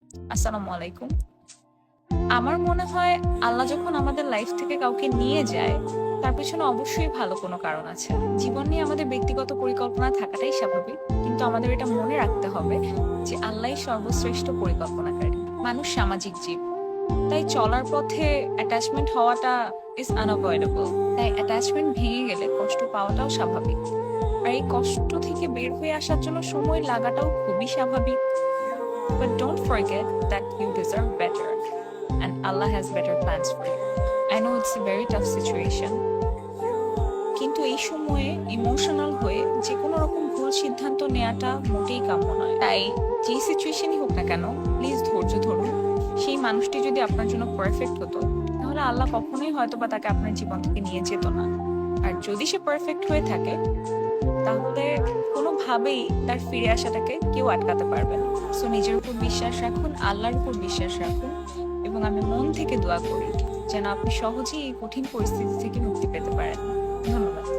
আসসালামু আলাইকুম। আমার মনে হয় আল্লাহ যখন আমাদের লাইফ থেকে কাউকে নিয়ে যায়, তার পেছনে অবশ্যই ভালো কোনো কারণ আছে। জীবন নিয়ে আমাদের ব্যক্তিগত পরিকল্পনা থাকাটাই স্বাভাবিক। কিন্তু আমাদের এটা মনে রাখতে হবে যে আল্লাহই সর্বশ্রেষ্ঠ পরিকল্পনাকারী। মানুষ সামাজিক জীব। তাই চলার পথে অ্যাটাচমেন্ট হওয়াটা ইজ আনঅ্যাভয়েডেবল। তাই অ্যাটাচমেন্ট ভেঙে গেলে কষ্ট পাওয়াটাও স্বাভাবিক। আর এই কষ্ট থেকে বের হয়ে আসার জন্য সময় লাগাটাও খুবই স্বাভাবিক। But don't forget that you deserve better and Allah has better plans for you. I know it's a very tough situation. কিন্তু এই সময়ে ইমোশনাল হয়ে যে কোনো রকম ভুল সিদ্ধান্ত নেওয়াটা মোটেই কাম্য নয়। তাই যে সিচুয়েশনই হোক না কেন, প্লিজ ধৈর্য ধরুন। সেই মানুষটি যদি আপনার জন্য পারফেক্ট হতো, তাহলে আল্লাহ কখনোই হয়তো বা তাকে আপনার জীবন থেকে নিয়ে যেত না। আর যদি সে পারফেক্ট হয়ে থাকে, তাহলে কোনোভাবেই তার ফিরে আসাটাকে কেউ আটকাতে পারবে না। সো নিজের উপর বিশ্বাস রাখুন, আল্লাহর উপর বিশ্বাস রাখুন, এবং আমি মন থেকে দোয়া করি যেন আপনি সহজেই এই কঠিন পরিস্থিতি থেকে মুক্তি পেতে পারেন। ধন্যবাদ।